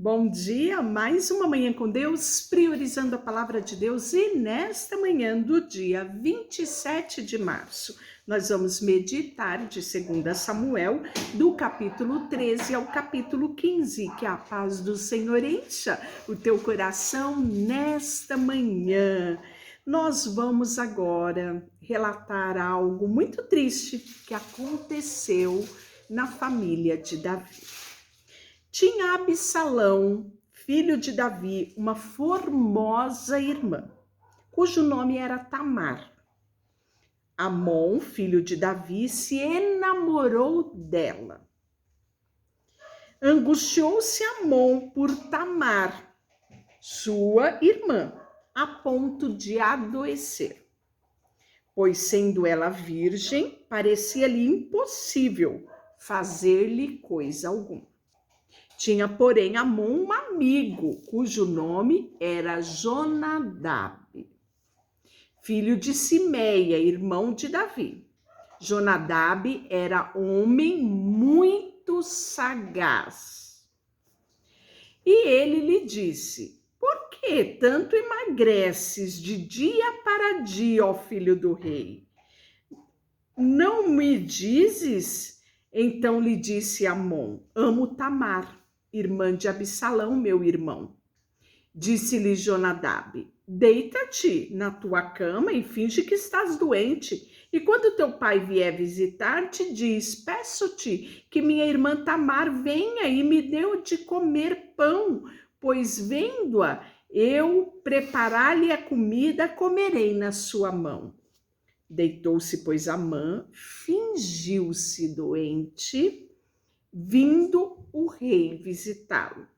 Bom dia, mais uma manhã com Deus, priorizando a palavra de Deus, e nesta manhã do dia 27 de março, nós vamos meditar de 2 Samuel, do capítulo 13 ao capítulo 15, que a paz do Senhor encha o teu coração nesta manhã. Nós vamos agora relatar algo muito triste que aconteceu na família de Davi. Tinha Absalão, filho de Davi, uma formosa irmã, cujo nome era Tamar. Amon, filho de Davi, se enamorou dela. Angustiou-se Amon por Tamar, sua irmã, a ponto de adoecer, pois sendo ela virgem, parecia-lhe impossível fazer-lhe coisa alguma. Tinha, porém, Amon um amigo, cujo nome era Jonadab, filho de Simeia, irmão de Davi. Jonadab era homem muito sagaz. E ele lhe disse: por que tanto emagreces de dia para dia, ó filho do rei? Não me dizes? Então lhe disse Amon: amo Tamar, irmã de Absalão, meu irmão. Disse-lhe Jonadab: deita-te na tua cama e finge que estás doente. E quando teu pai vier visitar-te, diz: peço-te que minha irmã Tamar venha e me dê de comer pão, pois vendo-a eu preparar-lhe a comida, comerei na sua mão. Deitou-se, pois, Amã, fingiu-se doente, vindo o rei visitá-lo.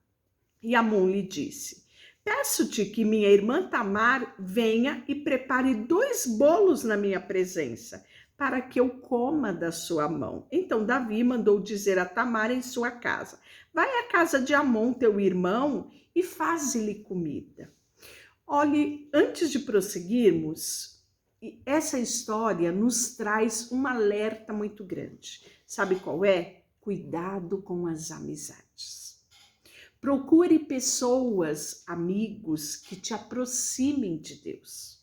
E Amon lhe disse: peço-te que minha irmã Tamar venha e prepare 2 bolos na minha presença, para que eu coma da sua mão. Então Davi mandou dizer a Tamar em sua casa: vai à casa de Amon, teu irmão, e faze-lhe comida. Olhe, antes de prosseguirmos, essa história nos traz um alerta muito grande. Sabe qual é? Cuidado com as amizades. Procure pessoas, amigos, que te aproximem de Deus.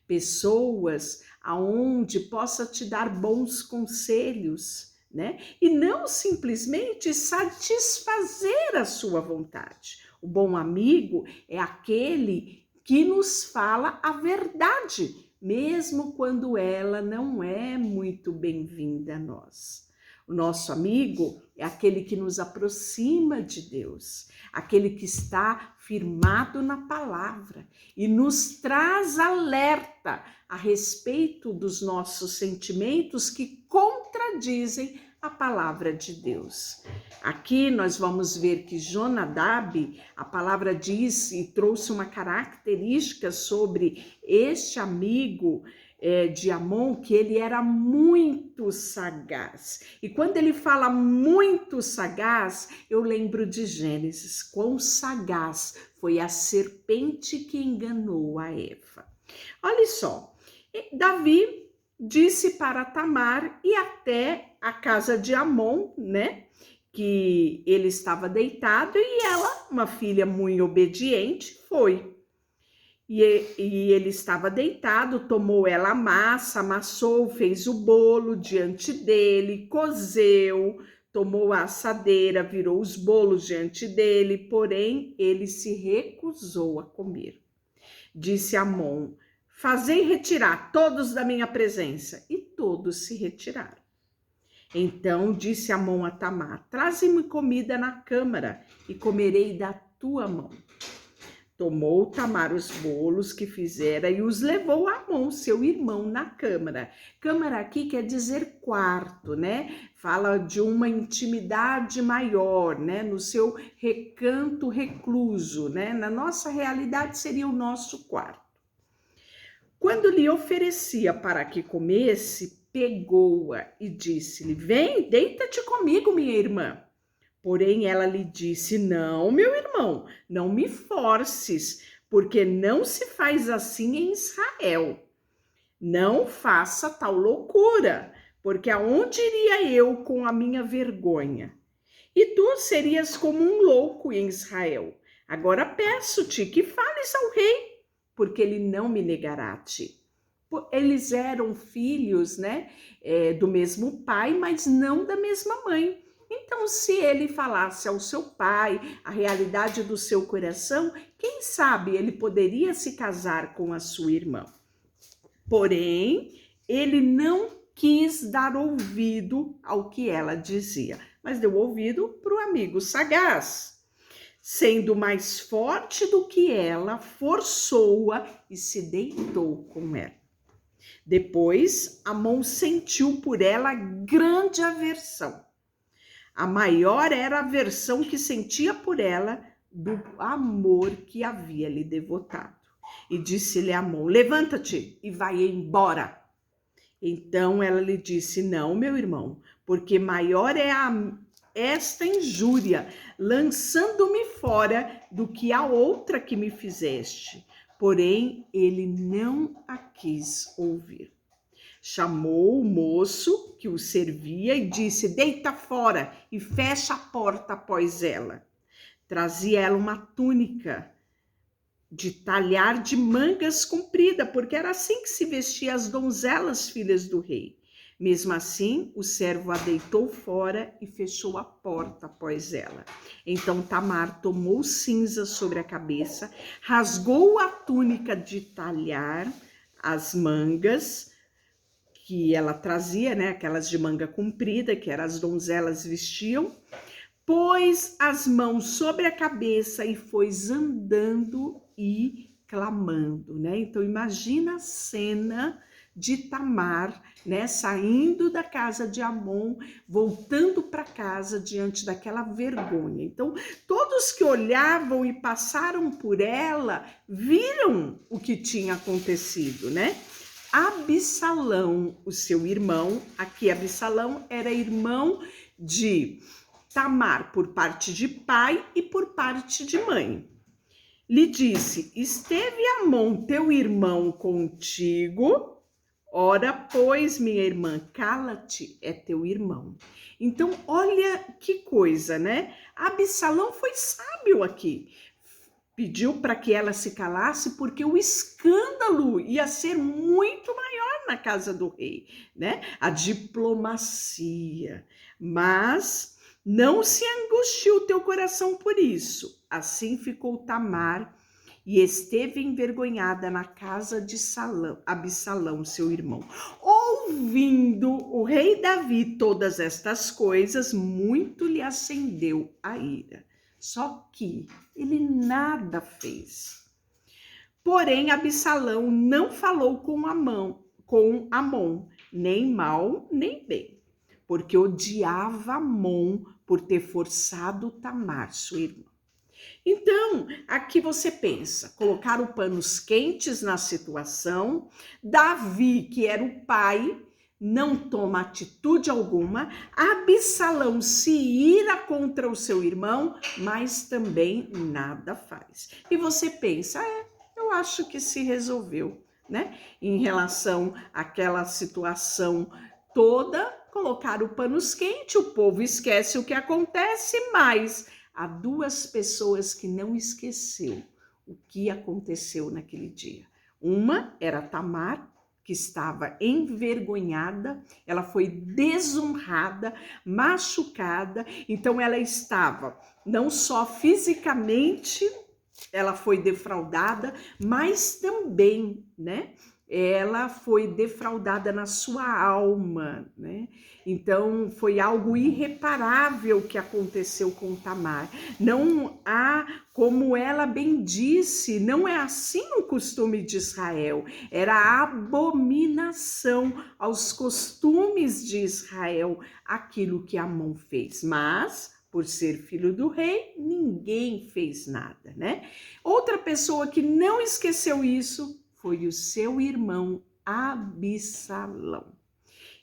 Pessoas aonde possa te dar bons conselhos, né? E não simplesmente satisfazer a sua vontade. O bom amigo é aquele que nos fala a verdade, mesmo quando ela não é muito bem-vinda a nós. O nosso amigo é aquele que nos aproxima de Deus, aquele que está firmado na palavra e nos traz alerta a respeito dos nossos sentimentos que contradizem a palavra de Deus. Aqui nós vamos ver que Jonadab, a palavra diz e trouxe uma característica sobre este amigo de Amon, que ele era muito sagaz. E quando ele fala muito sagaz, eu lembro de Gênesis, quão sagaz foi a serpente que enganou a Eva. Olha só, Davi disse para Tamar ir até a casa de Amon, né? Que ele estava deitado, e ela, uma filha muito obediente, foi. E ele estava deitado, tomou ela a massa, amassou, fez o bolo diante dele, cozeu, tomou a assadeira, virou os bolos diante dele, porém ele se recusou a comer. Disse Amon: fazei retirar todos da minha presença. E todos se retiraram. Então disse Amon a Tamar: traze-me comida na câmara e comerei da tua mão. Tomou Tamar os bolos que fizera e os levou a Amon, seu irmão, na câmara. Câmara aqui quer dizer quarto, né? Fala de uma intimidade maior, né? No seu recanto recluso, né? Na nossa realidade seria o nosso quarto. Quando lhe oferecia para que comesse, pegou-a e disse-lhe: vem, deita-te comigo, minha irmã. Porém, ela lhe disse: não, meu irmão, não me forces, porque não se faz assim em Israel. Não faça tal loucura, porque aonde iria eu com a minha vergonha? E tu serias como um louco em Israel. Agora peço-te que fales ao rei, porque ele não me negará a ti. Eles eram filhos, né, do mesmo pai, mas não da mesma mãe. Então, se ele falasse ao seu pai a realidade do seu coração, quem sabe ele poderia se casar com a sua irmã. Porém, ele não quis dar ouvido ao que ela dizia, mas deu ouvido para o amigo sagaz. Sendo mais forte do que ela, forçou-a e se deitou com ela. Depois, Amon sentiu por ela grande aversão. A maior era a aversão que sentia por ela do amor que havia lhe devotado. E disse-lhe Amon: levanta-te e vai embora. Então ela lhe disse: não, meu irmão, porque maior é esta injúria, lançando-me fora, do que a outra que me fizeste. Porém, ele não a quis ouvir. Chamou o moço que o servia e disse: deita fora e fecha a porta após ela. Trazia ela uma túnica de talhar de mangas comprida, porque era assim que se vestia as donzelas filhas do rei. Mesmo assim, o servo a deitou fora e fechou a porta após ela. Então Tamar tomou cinza sobre a cabeça, rasgou a túnica de talhar, as mangas que ela trazia, né, aquelas de manga comprida, que eram as donzelas vestiam, pôs as mãos sobre a cabeça e foi andando e clamando, né? Então imagina a cena de Tamar, né, saindo da casa de Amon, voltando para casa diante daquela vergonha. Então todos que olhavam e passaram por ela viram o que tinha acontecido, né? Absalão, o seu irmão, aqui Absalão era irmão de Tamar por parte de pai e por parte de mãe. Lhe disse: esteve Amon, teu irmão, contigo? Ora, pois, minha irmã, cala-te, é teu irmão. Então, olha que coisa, né? Absalão foi sábio aqui. Pediu para que ela se calasse, porque o escândalo ia ser muito maior na casa do rei, né? A diplomacia. Mas não se angustie o teu coração por isso. Assim ficou Tamar e esteve envergonhada na casa de Absalão, seu irmão. Ouvindo o rei Davi todas estas coisas, muito lhe acendeu a ira. Só que ele nada fez. Porém, Absalão não falou com Amon, nem mal, nem bem, porque odiava Amon por ter forçado Tamar, sua irmã. Então, aqui você pensa, colocaram panos quentes na situação. Davi, que era o pai, não toma atitude alguma. Absalão se ira contra o seu irmão, mas também nada faz. E você pensa, eu acho que se resolveu, né? Em relação àquela situação toda, colocaram panos quentes, o povo esquece o que acontece, mas há duas pessoas que não esqueceu o que aconteceu naquele dia. Uma era Tamar, que estava envergonhada, ela foi desonrada, machucada, então ela estava não só fisicamente, ela foi defraudada, mas também, né? Ela foi defraudada na sua alma, né? Então foi algo irreparável que aconteceu com Tamar. Não há, como ela bem disse, não é assim o costume de Israel. Era abominação aos costumes de Israel aquilo que Amon fez. Mas por ser filho do rei, ninguém fez nada, né? Outra pessoa que não esqueceu isso foi o seu irmão Absalão.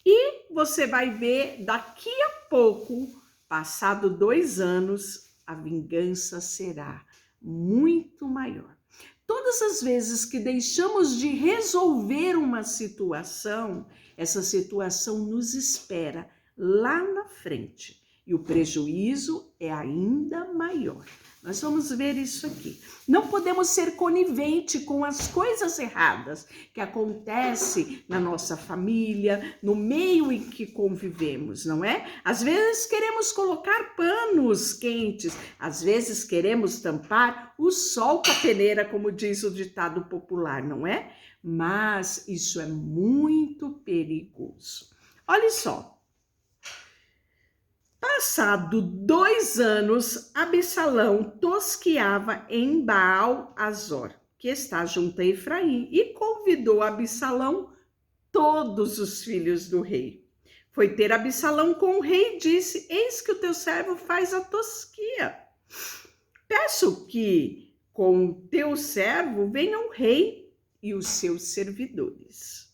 E você vai ver daqui a pouco, passado 2 anos, a vingança será muito maior. Todas as vezes que deixamos de resolver uma situação, essa situação nos espera lá na frente. e o prejuízo é ainda maior. Nós vamos ver isso aqui. Não podemos ser conivente com as coisas erradas que acontecem na nossa família, no meio em que convivemos, não é? Às vezes queremos colocar panos quentes, às vezes queremos tampar o sol com a peneira, como diz o ditado popular, não é? Mas isso é muito perigoso. Olha só. Passado 2 anos, Absalão tosqueava em Baal-Azor, que está junto a Efraim, e convidou Absalão todos os filhos do rei. Foi ter Absalão com o rei e disse: eis que o teu servo faz a tosquia. Peço que com o teu servo venham o rei e os seus servidores.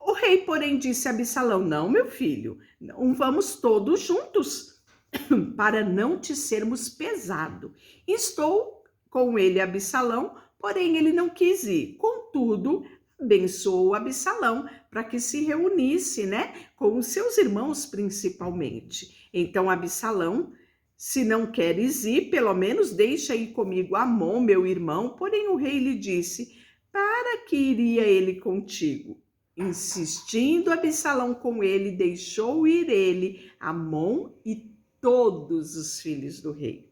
O rei, porém, disse a Absalão: não, meu filho, não vamos todos juntos, para não te sermos pesado. Estou com ele, Absalão, porém ele não quis ir. Contudo, abençoou Absalão para que se reunisse, né, com os seus irmãos principalmente. Então Absalão: se não queres ir, pelo menos deixa ir comigo Amon, meu irmão. Porém o rei lhe disse: para que iria ele contigo? Insistindo Absalão com ele, deixou ir ele, Amon e todos os filhos do rei.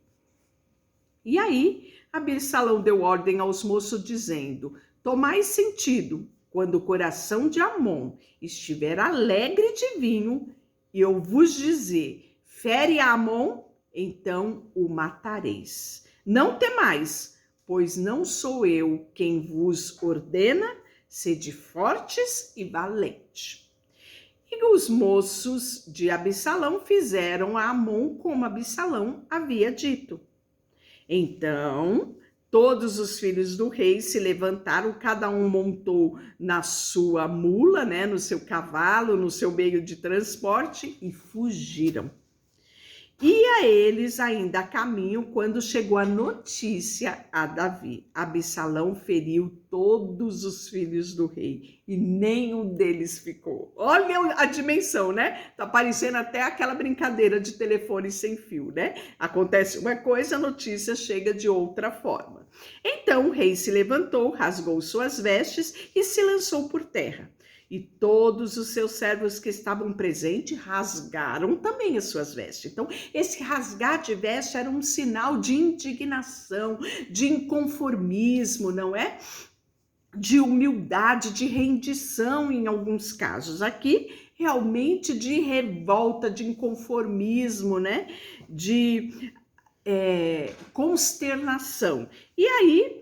E aí Absalão deu ordem aos moços, dizendo: tomai sentido, quando o coração de Amon estiver alegre de vinho, e eu vos dizer: fere a Amon, então o matareis. Não temais, pois não sou eu quem vos ordena, sede fortes e valentes. E os moços de Absalão fizeram a Amon como Absalão havia dito. Então, todos os filhos do rei se levantaram, cada um montou na sua mula, né, no seu cavalo, no seu meio de transporte, e fugiram. E a eles ainda a caminho, quando chegou a notícia a Davi: Absalão feriu todos os filhos do rei e nenhum deles ficou. Olha a dimensão, né? Tá parecendo até aquela brincadeira de telefone sem fio, né? Acontece uma coisa, a notícia chega de outra forma. Então o rei se levantou, rasgou suas vestes e se lançou por terra. E todos os seus servos que estavam presentes rasgaram também as suas vestes. Então, esse rasgar de veste era um sinal de indignação, de inconformismo, não é? De humildade, de rendição em alguns casos. Aqui, realmente de revolta, de inconformismo, né? De consternação. E aí,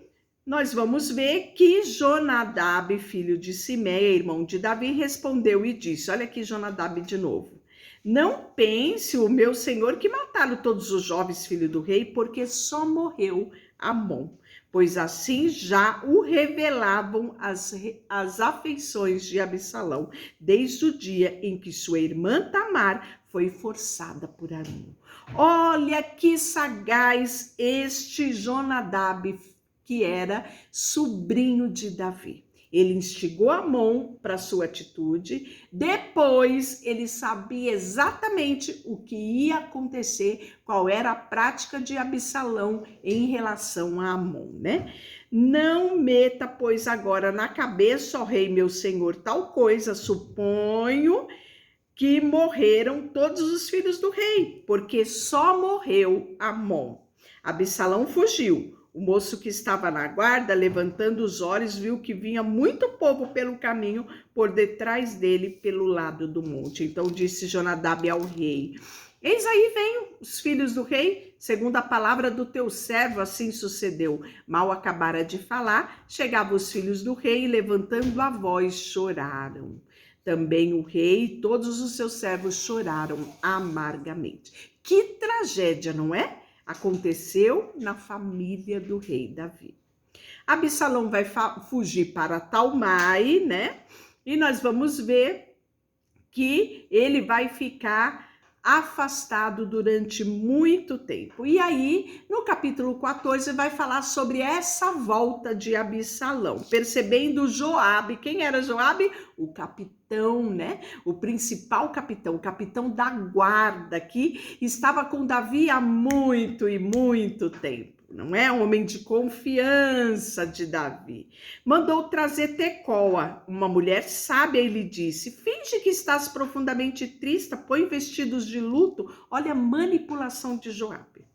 nós vamos ver que Jonadab, filho de Simeia, irmão de Davi, respondeu e disse: olha aqui Jonadab de novo: não pense o meu senhor que mataram todos os jovens filhos do rei, porque só morreu Amon, pois assim já o revelavam as afeições de Absalão, desde o dia em que sua irmã Tamar foi forçada por Amon. Olha que sagaz este Jonadab, que era sobrinho de Davi. Ele instigou Amon para sua atitude, depois ele sabia exatamente o que ia acontecer, qual era a prática de Absalão em relação a Amon, né? Não meta, pois, agora na cabeça, ó rei, meu senhor, tal coisa, suponho que morreram todos os filhos do rei, porque só morreu Amon. Absalão fugiu. O moço que estava na guarda, levantando os olhos, viu que vinha muito povo pelo caminho, por detrás dele, pelo lado do monte. Então disse Jonadab ao rei: eis aí vêm os filhos do rei, segundo a palavra do teu servo, assim sucedeu. Mal acabara de falar, chegavam os filhos do rei, e levantando a voz, choraram. Também o rei e todos os seus servos choraram amargamente. Que tragédia, não é? Aconteceu na família do rei Davi. Absalão vai fugir para Talmai, né? E nós vamos ver que ele vai ficar afastado durante muito tempo. E aí, no capítulo 14, vai falar sobre essa volta de Absalão, percebendo Joabe. Quem era Joabe? O capitão, né? O principal capitão, o capitão da guarda, que estava com Davi há muito e muito tempo. Não é? Um homem de confiança de Davi. Mandou trazer Tecoa, uma mulher sábia, e lhe disse: finge que estás profundamente triste, põe vestidos de luto. Olha a manipulação de Joabe.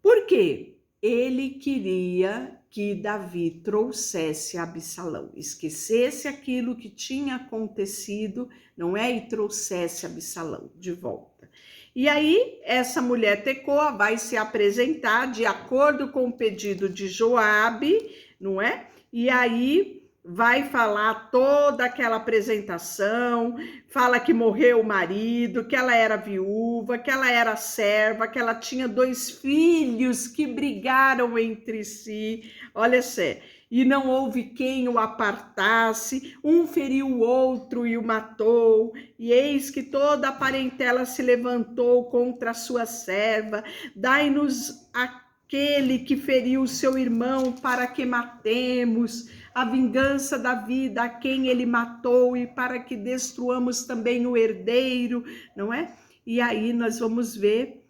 Por quê? Ele queria que Davi trouxesse Absalão, esquecesse aquilo que tinha acontecido, não é? E trouxesse Absalão de volta. E aí, essa mulher Tecoa vai se apresentar de acordo com o pedido de Joabe, não é? E aí vai falar toda aquela apresentação, fala que morreu o marido, que ela era viúva, que ela era serva, que ela tinha 2 filhos que brigaram entre si, olha só, e não houve quem o apartasse, um feriu o outro e o matou, e eis que toda a parentela se levantou contra a sua serva, dai-nos aquele que feriu seu irmão para que matemos, a vingança da vida a quem ele matou e para que destruamos também o herdeiro, não é? E aí nós vamos ver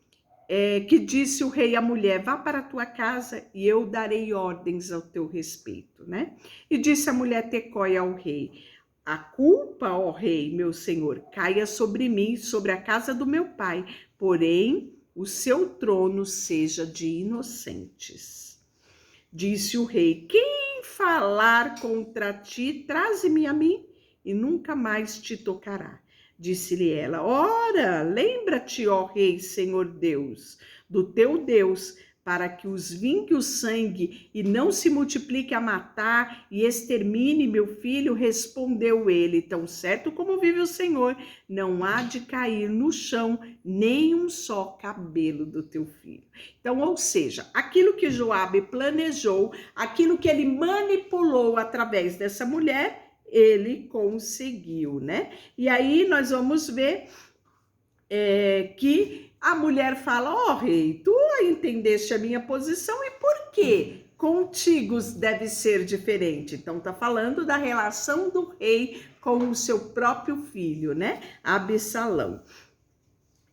que disse o rei à mulher: vá para a tua casa e eu darei ordens ao teu respeito, né? E disse a mulher Tecoa ao rei: a culpa, ó rei, meu senhor, caia sobre mim, sobre a casa do meu pai, porém o seu trono seja de inocentes. Disse o rei: quem falar contra ti, traze-me a mim e nunca mais te tocará. Disse-lhe ela: ora, lembra-te, ó rei, Senhor Deus, do teu Deus, para que os vingue o sangue e não se multiplique a matar e extermine meu filho. Respondeu ele: tão certo como vive o Senhor, não há de cair no chão nem um só cabelo do teu filho. Então, ou seja, aquilo que Joabe planejou, aquilo que ele manipulou através dessa mulher, ele conseguiu, né? E aí nós vamos ver que a mulher fala: ó rei, tu entendeste a minha posição e por quê? Contigo deve ser diferente. Então tá falando da relação do rei com o seu próprio filho, né? Absalão.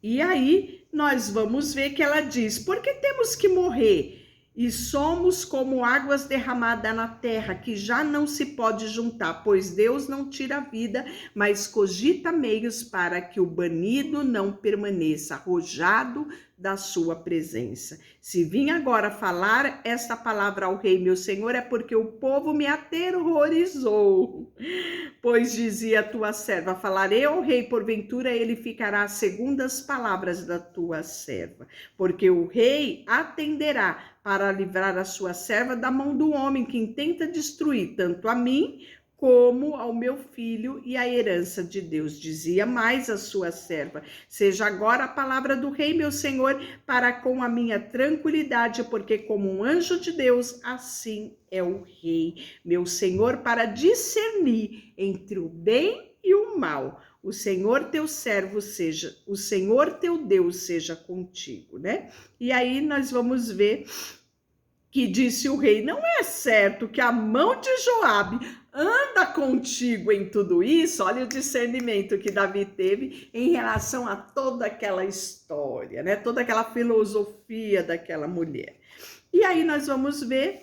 E aí nós vamos ver que ela diz: por que temos que morrer? E somos como águas derramadas na terra, que já não se pode juntar, pois Deus não tira a vida, mas cogita meios para que o banido não permaneça arrojado da sua presença. Se vim agora falar esta palavra ao rei, meu senhor, é porque o povo me aterrorizou. Pois dizia a tua serva: falarei ao rei, porventura ele ficará segundo as palavras da tua serva. Porque o rei atenderá para livrar a sua serva da mão do homem que intenta destruir tanto a mim como ao meu filho e a herança de Deus. Dizia mais a sua serva: seja agora a palavra do rei, meu senhor, para com a minha tranquilidade, porque como um anjo de Deus, assim é o rei, meu senhor, para discernir entre o bem e o mal. O Senhor teu servo seja, o Senhor teu Deus seja contigo, né? E aí nós vamos ver que disse o rei: não é certo que a mão de Joabe anda contigo em tudo isso? Olha o discernimento que Davi teve em relação a toda aquela história, né? Toda aquela filosofia daquela mulher. E aí nós vamos ver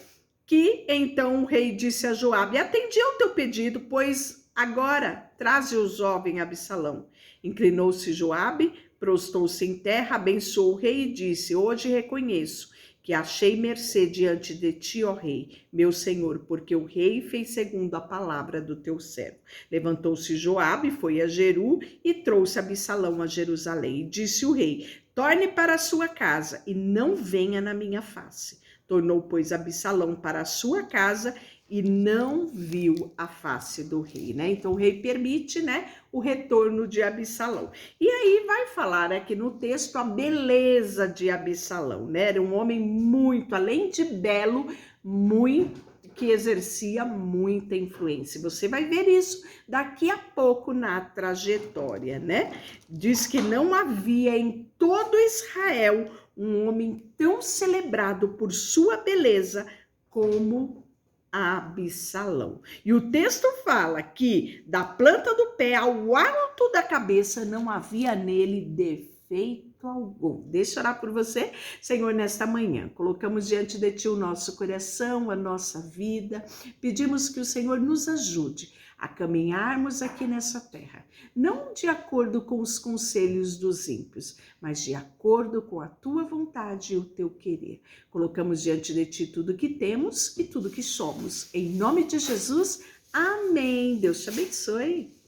que então o rei disse a Joabe: atendi ao teu pedido, pois agora traze o jovem Absalão. Inclinou-se Joabe, prostou-se em terra, abençoou o rei e disse: hoje reconheço que achei mercê diante de ti, ó rei, meu senhor, porque o rei fez segundo a palavra do teu servo. Levantou-se Joabe, foi a Jeru e trouxe Absalão a Jerusalém. E disse o rei: torne para a sua casa e não venha na minha face. Tornou, pois, Absalão para a sua casa e não viu a face do rei, né? Então o rei permite, né, o retorno de Absalão. E aí vai falar aqui no texto a beleza de Absalão, né? Era um homem muito, além de belo, muito que exercia muita influência. Você vai ver isso daqui a pouco na trajetória, né? Diz que não havia em todo Israel um homem tão celebrado por sua beleza como Absalão. E o texto fala que da planta do pé ao alto da cabeça não havia nele defeito algum. Deixa eu orar por você, Senhor, nesta manhã. Colocamos diante de Ti o nosso coração, a nossa vida. Pedimos que o Senhor nos ajude a caminharmos aqui nessa terra, não de acordo com os conselhos dos ímpios, mas de acordo com a Tua vontade e o Teu querer. Colocamos diante de Ti tudo que temos e tudo que somos. Em nome de Jesus, amém. Deus te abençoe.